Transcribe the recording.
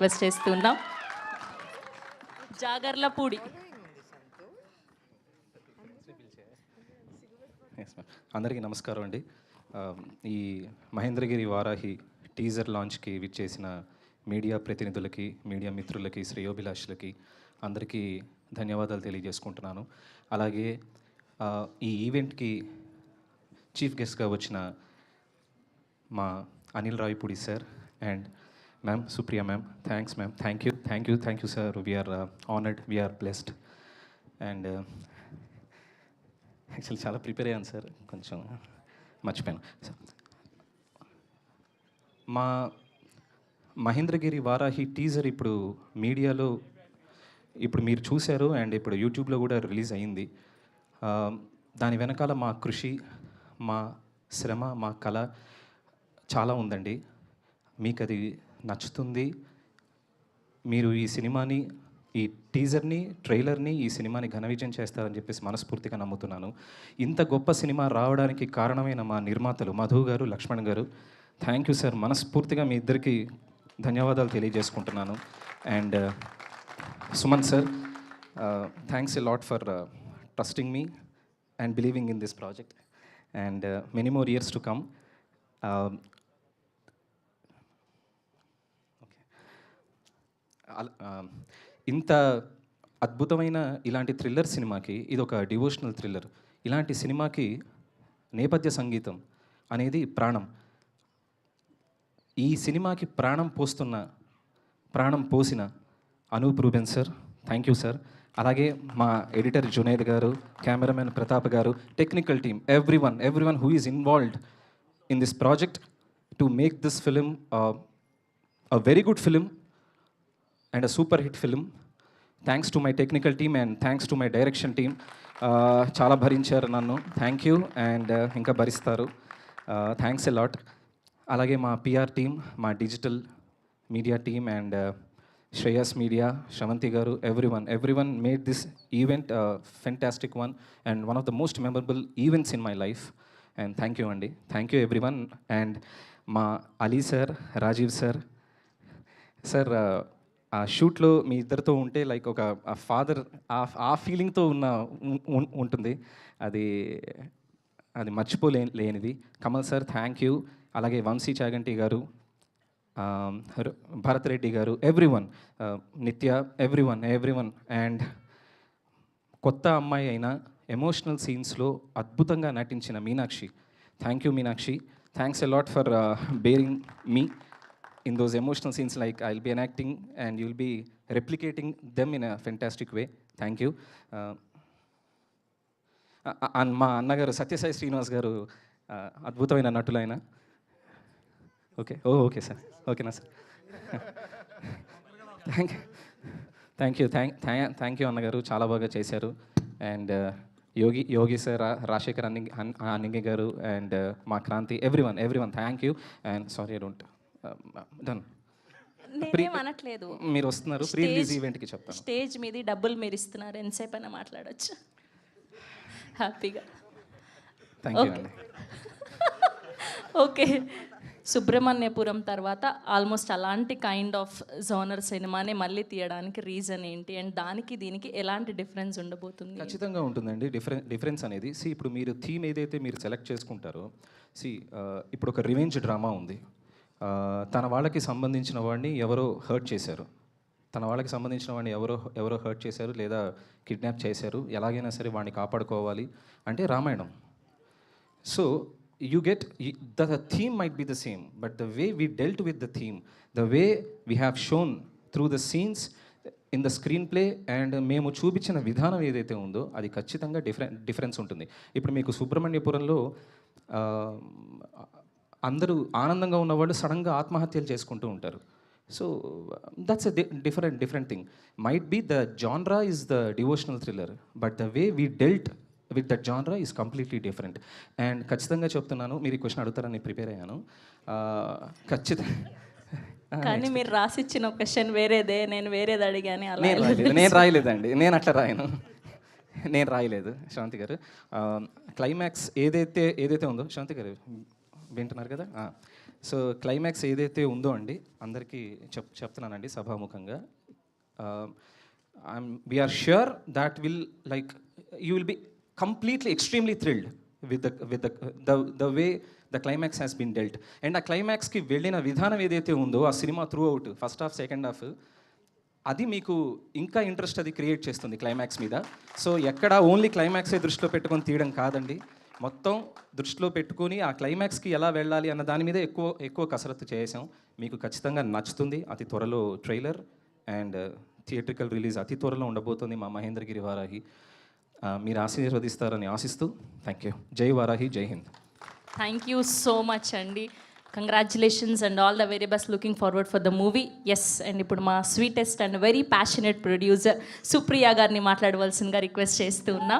Request చేస్తున్నాం. జాగర్లపూడి. అందరికీ నమస్కారం అండి. ఈ మహేంద్రగిరి వారాహి టీజర్ లాంచ్కి విచ్చేసిన మీడియా ప్రతినిధులకి, మీడియా మిత్రులకి, శ్రేయోభిలాషులకి అందరికీ ధన్యవాదాలు తెలియజేసుకుంటున్నాను. అలాగే ఈ ఈవెంట్కి చీఫ్ గెస్ట్గా వచ్చిన మా Anil Ravipudi sir and ma'am Supriya ma'am, thanks ma'am, thank you sir. We are honoured, we are blessed. And actually చాలా ప్రిపేర్ అయ్యాను సార్, కొంచెం మర్చిపోయాను. మా మహేంద్రగిరి వారాహి టీజర్ ఇప్పుడు మీడియాలో ఇప్పుడు మీరు చూశారు అండ్ ఇప్పుడు యూట్యూబ్లో కూడా రిలీజ్ అయ్యింది. దాని వెనకాల మా కృషి, మా శ్రమ, మా కళ చాలా ఉందండి. మీకు అది నచ్చుతుంది. మీరు ఈ సినిమాని, ఈ టీజర్ని, ట్రైలర్ని, ఈ సినిమాని ఘన విజయం చేస్తారని చెప్పేసి మనస్ఫూర్తిగా నమ్ముతున్నాను. ఇంత గొప్ప సినిమా రావడానికి కారణమైన మా నిర్మాతలు మధు గారు, లక్ష్మణ్ గారు, థ్యాంక్ యూ సార్. మనస్ఫూర్తిగా మీ ఇద్దరికి ధన్యవాదాలు తెలియజేసుకుంటున్నాను. And Suman sir, thanks a lot for trusting me and believing in this project and many more years to come. ఇంత అద్భుతమైన ఇలాంటి థ్రిల్లర్ సినిమాకి, ఇది ఒక డివోషనల్ థ్రిల్లర్, ఇలాంటి సినిమాకి నేపథ్య సంగీతం అనేది ప్రాణం. ఈ సినిమాకి ప్రాణం పోసిన Anup Ruben sir, thank you sir. అలాగే మా ఎడిటర్ జునైద్ గారు, కెమెరామెన్ ప్రతాప్ గారు, technical team, everyone who is involved in this project to make this film a very good film and a super hit film. Thanks to my technical team and thanks to my direction team. Chala bharincharu nannu, thank you and inka bharistaru. Thanks a lot. Alage ma PR team, ma digital media team and Shreyas Media, Shravanti garu, everyone made this event a fantastic one and one of the most memorable events in my life. And thank you andi, thank you everyone. And ma Ali sir, Rajiv sir, ఆ షూట్లో మీ ఇద్దరితో ఉంటే like ఒక father ఆ ఫీలింగ్తో ఉంటుంది. అది మర్చిపోలేనిది. Kamal sir, thank you. అలాగే వంశీ చాగంటి గారు, భరత్ రెడ్డి గారు, ఎవ్రీవన్, నిత్య, ఎవ్రీవన్. అండ్ కొత్త అమ్మాయి అయిన ఎమోషనల్ సీన్స్లో అద్భుతంగా నటించిన Meenakshi, thank you Meenakshi. Thanks a lot for bearing me in those emotional scenes, like I'll be enacting and you'll be replicating them in a fantastic way. Thank you. And మా అన్నగారు సత్యసాయి శ్రీనివాస్ గారు, అద్భుతమైన నటులైన. ఓకే సార్, ఓకేనా sir? Thank you అన్నగారు, చాలా బాగా చేశారు. అండ్ యోగి సార్, రాజశేఖర్ అన్నింగి గారు అండ్ మా Kranti, everyone thank you. And sorry I don't done. నేనేం అనట్లేదు, మీరు వస్తున్నారు ప్రీ రిలీజ్ ఈవెంట్కి చెప్తాను. స్టేజ్ మీద డబ్బులు మీరు ఇస్తున్నారు, ఎంతసేపు అయినా మాట్లాడచ్చు హ్యాపీగా. థ్యాంక్ యూ అండి. ఓకే, సుబ్రహ్మణ్యపురం తర్వాత ఆల్మోస్ట్ అలాంటి కైండ్ ఆఫ్ జోనర్ సినిమాని మళ్ళీ తీయడానికి రీజన్ ఏంటి అండ్ దానికి దీనికి ఎలాంటి డిఫరెన్స్ ఉండబోతుంది? ఖచ్చితంగా ఉంటుందండి డిఫరెన్స్ అనేది. ఇప్పుడు మీరు థీమ్ ఏదైతే మీరు సెలెక్ట్ చేసుకుంటారో, ఇప్పుడు ఒక రివెంజ్ డ్రామా ఉంది. తన వాళ్ళకి సంబంధించిన వాడిని ఎవరో హర్ట్ చేశారు, ఎవరో హర్ట్ చేశారు లేదా కిడ్నాప్ చేశారు, ఎలాగైనా సరే వాడిని కాపాడుకోవాలి అంటే Ramayanam. So you get the theme might be the same, but the way we dealt with the theme, the way we have shown through the scenes in the screenplay and మేము చూపించిన విధానం ఏదైతే ఉందో అది ఖచ్చితంగా డిఫరెన్స్ ఉంటుంది. ఇప్పుడు మీకు సుబ్రహ్మణ్యపురంలో అందరూ ఆనందంగా ఉన్నవాళ్ళు సడన్గా ఆత్మహత్యలు చేసుకుంటూ ఉంటారు. So that's a different thing. Might be the genre is the devotional thriller, but the way we dealt with that genre is completely different. And ఖచ్చితంగా చెప్తున్నాను, మీరు ఈ క్వశ్చన్ అడుగుతారని ప్రిపేర్ అయ్యాను. ఖచ్చితంగా. కానీ మీరు రాసిచ్చిన క్వశ్చన్ వేరేదే, నేను వేరేది అడిగాను. నేను రాయలేదండి, నేను అట్లా రాయలేదు శ్రాంతి గారు. క్లైమాక్స్ ఏదైతే ఉందో, శ్రాంతి గారు వింటున్నారు కదా, సో క్లైమాక్స్ ఏదైతే ఉందో అండి అందరికీ చెప్తున్నానండి సభాముఖంగా, we are sure that will like you will be completely extremely thrilled with the way the climax has been dealt. And ఆ క్లైమాక్స్కి వెళ్ళిన విధానం ఏదైతే ఉందో ఆ సినిమా throughout first half second half అది మీకు ఇంకా ఇంట్రెస్ట్ అది క్రియేట్ చేస్తుంది క్లైమాక్స్ మీద. సో ఎక్కడ ఓన్లీ క్లైమాక్సే దృష్టిలో పెట్టుకొని తీయడం కాదండి, మొత్తం దృష్టిలో పెట్టుకొని ఆ క్లైమాక్స్కి ఎలా వెళ్ళాలి అన్న దాని మీద ఎక్కువ కసరత్తు చేసాం. మీకు ఖచ్చితంగా నచ్చుతుంది. అతి త్వరలో ట్రైలర్ అండ్ థియేట్రికల్ రిలీజ్ అతి త్వరలో ఉండబోతుంది మా మహేంద్రగిరి వారాహి. మీరు ఆశీర్వదిస్తారని ఆశిస్తూ థ్యాంక్ యూ. జై వారాహి, జై Hind. Thank you so much అండి. Congratulations and all the very best. Looking forward for the movie. Yes, and ఇప్పుడు మా sweetest and very passionate producer Supriya గారిని మాట్లాడవలసిందిగా రిక్వెస్ట్ చేస్తూ ఉన్నా.